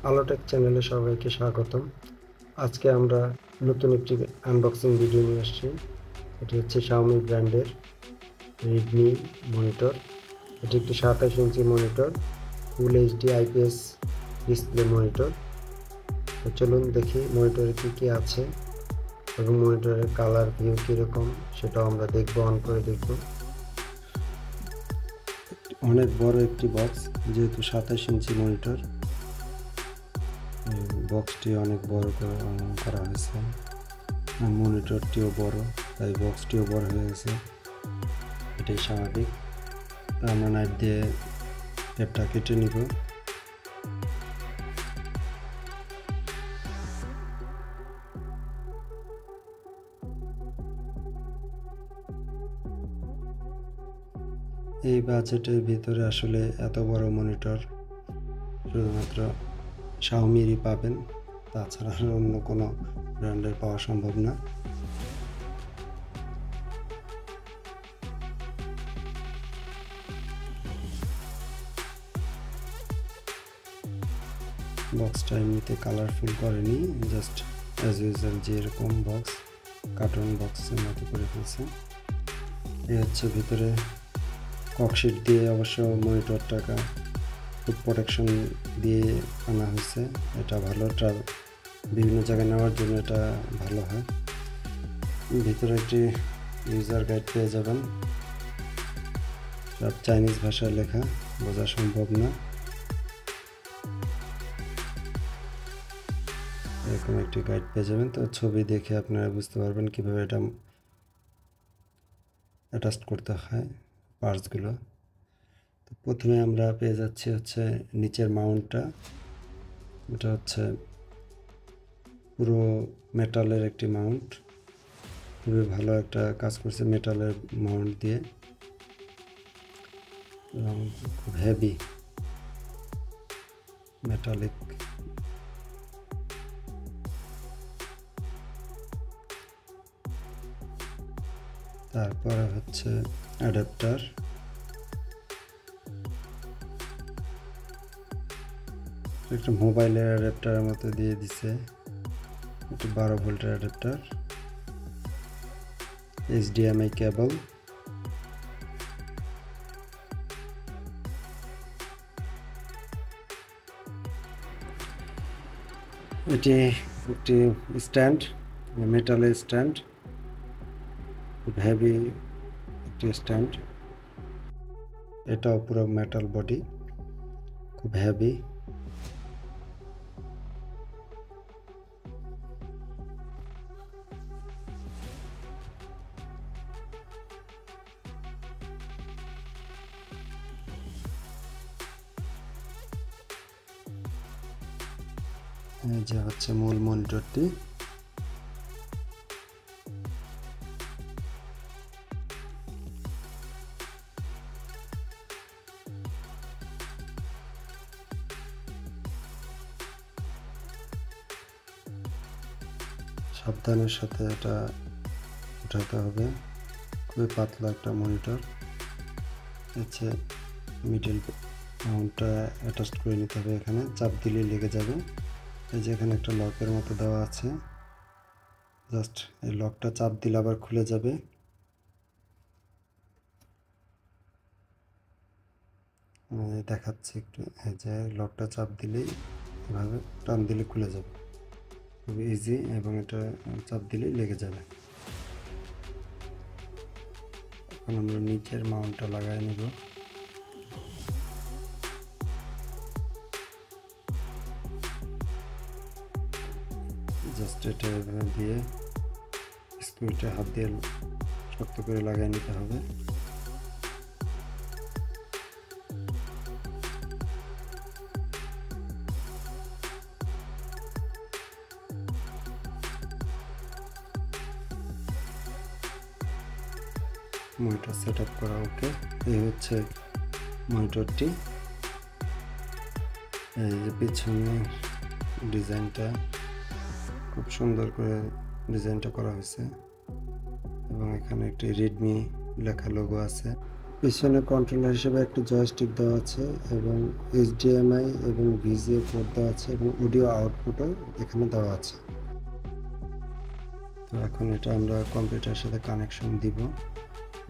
আলোটেক চ্যানেলে সবাইকে স্বাগতম। আজকে আমরা নতুন একটি আনবক্সিং ভিডিও নিয়ে আসছি। এটি হচ্ছে Xiaomi ব্র্যান্ডের Redmi মনিটর। এটি একটি 27 inch monitor, full HD IPS display monitor. তো চলুন দেখি মনিটরে কি আছে এবং মনিটরের কালার ভিউ কীরকম সেটাও আমরা দেখব, অন করে দেখব। অনেক বড় একটি বক্স, যেহেতু 27 ইঞ্চি মনিটর, বক্সটি অনেক বড় করা হয়েছে। মনিটরটিও বড়, তাই বক্সটিও বড় হয়ে গেছে, এটাই স্বাভাবিক। আমরা নাইফ দিয়ে টেপটা কেটে নিব। এই বাজেটের ভিতরে আসলে এত বড় মনিটর শুধুমাত্র Xiaomi'রই পাবেন, তাছাড়া অন্য কোনো ব্র্যান্ডের পাওয়া সম্ভব না। বক্সটা এমনিতে কালারফুল করেনি, জাস্ট অ্যাজ ইউজুয়াল যেরকম বক্স, কার্টুন বক্সের মতো করে ফেলছে। এই হচ্ছে ভিতরে ককশিট দিয়ে, অবশ্য মনিটরটাকে খুব প্রোটেকশন দিয়ে আনা হয়েছে। এটা ভালো, বিভিন্ন জায়গায় নেওয়ার জন্য এটা ভালো হয়। ভিতরে একটি ইউজার গাইড পেয়ে যাবেন, সব চাইনিজ ভাষায় লেখা, বোঝা সম্ভব না। এরকম একটি গাইড পেয়ে যাবেন। তো ছবি দেখে আপনারা বুঝতে পারবেন কীভাবে এটা অ্যাটাচ করতে হয় পার্টসগুলো। তো প্রথমে আমরা পেয়ে যাচ্ছি হচ্ছে নিচের মাউন্টটা। এটা হচ্ছে পুরো মেটালের একটি মাউন্ট, খুবই ভালো একটা কাজ করছে মেটালের মাউন্ট দিয়ে, এবং খুব হেভি মেটালিক। তারপরে হচ্ছে অ্যাডাপ্টার, একটা মোবাইলের অ্যাডাপ্টারের মতো দিয়ে দিছে। একটি 12 ভোল্টের অ্যাডাপ্টার, HDMI কেবল, এটি একটি স্ট্যান্ড, মেটালের স্ট্যান্ড, খুব হেভি একটি স্ট্যান্ড। এটাও পুরো মেটাল বডি, খুব হেভি। এই যে হচ্ছে মূল মনিটরটি। সাবধানের সাথে এটা উঠাতে হবে, খুবই পাতলা একটা মনিটর। হচ্ছে মিডল মাউন্টটা অ্যাটাচ করে নিতে হবে, এখানে চাপ দিলেই লেগে যাবে। এই যে এখানে একটা লকের মতো দেওয়া আছে, জাস্ট এই লকটা চাপ দিলে আবার খুলে যাবে। দেখাচ্ছি একটু, এই যে লকটা চাপ দিলেই এভাবে টান দিলে খুলে যাবে, খুব ইজি, এবং এটা চাপ দিলেই লেগে যাবে। এখন আমরা নিচের মাউন্টটা লাগাই নেব। জাস্ট এটা এভাবে দিয়ে স্ক্রুটা হাত দিয়ে শক্ত করে লাগিয়ে নিতে হবে। মনিটর সেট আপ করা ওকে। এই হচ্ছে মনিটরটি। এই যে পিছনে ডিজাইনটা খুব সুন্দর করে ডিজাইনটা করা হয়েছে, এবং এখানে একটি রেডমি লেখা লোগো আছে। পিছনে কন্ট্রোলার হিসেবে একটা জয়স্টিক দেওয়া আছে এবং HDMI এবং VGA পোর্ট দেওয়া আছে এবং অডিও আউটপুটও এখানে দেওয়া আছে। তো এখন এটা আমরা কম্পিউটারের সাথে কানেকশন দিব,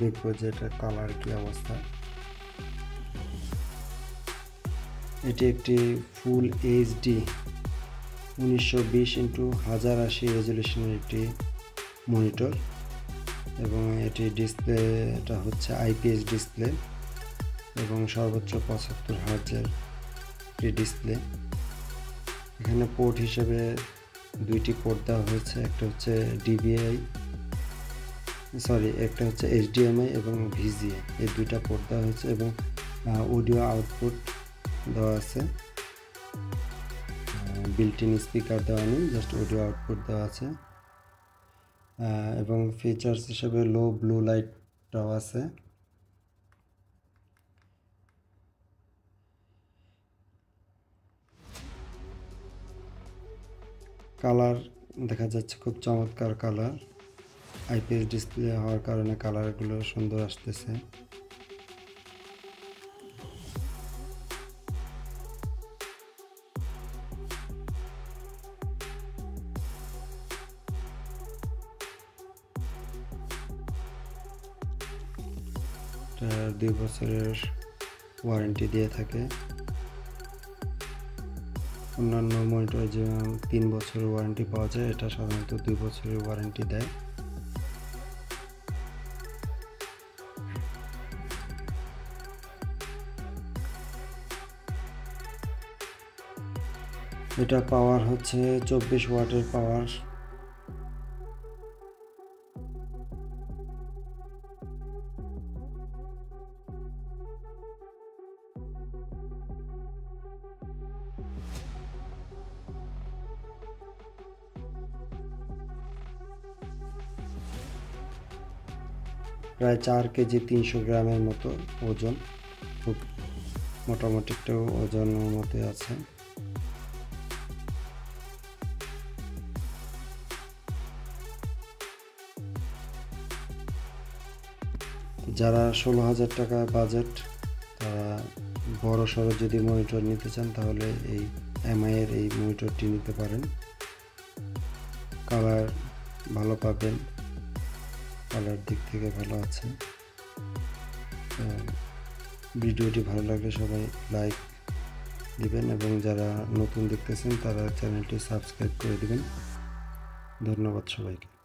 দেখব যে এটার কালার কি অবস্থা। এটি একটি ফুল HD 1920x1080 রেজলিউশনের একটি মনিটর এবং এটি ডিসপ্লেটা হচ্ছে IPS ডিসপ্লে এবং সর্বোচ্চ 75 হার্জের একটি ডিসপ্লে। এখানে পোর্ট হিসেবে দুইটি পোর্ট দেওয়া হয়েছে, একটা হচ্ছে একটা হচ্ছে HDMI এবং VGA, এই দুইটা পোর্ট দেওয়া হয়েছে এবং অডিও আউটপুট দেওয়া আছে। বিল্ট ইন স্পিকার দেওয়া নেই, জাস্ট অডিও আউটপুট দেওয়া আছে এবং ফিচার্স হিসেবে লো ব্লু লাইটটাও আছে। কালার দেখা যাচ্ছে খুব চমৎকার কালার, IPS ডিসপ্লে হওয়ার কারণে কালারগুলো সুন্দর আসতেছে। এটা 2 বছরের ওয়ারেন্টি দিয়ে থাকে, অন্যান্য মনিটর যেমন 3 বছরের ওয়ারেন্টি পাওয়া যায়, এটা সাধারণত 2 বছরের ওয়ারেন্টি দেয়। এটা পাওয়ার হচ্ছে 24 ওয়াটের পাওয়ার। প্রায় 4 কেজি 300 গ্রামের মতো ওজন, খুব মোটামুটি একটা ওজনের মধ্যে আছে। যারা 16,000 টাকা বাজেট, তারা বড় সড়ো যদি মনিটর নিতে চান তাহলে এই MI এর এই মনিটরটি নিতে পারেন। কালার ভালো পাবেন, কালার দিক থেকে ভালো আছে। ভিডিওটি ভালো লাগলে সবাই লাইক দিবেন এবং যারা নতুন দেখতেছেন তারা চ্যানেলটি সাবস্ক্রাইব করে দিবেন। ধন্যবাদ সবাইকে।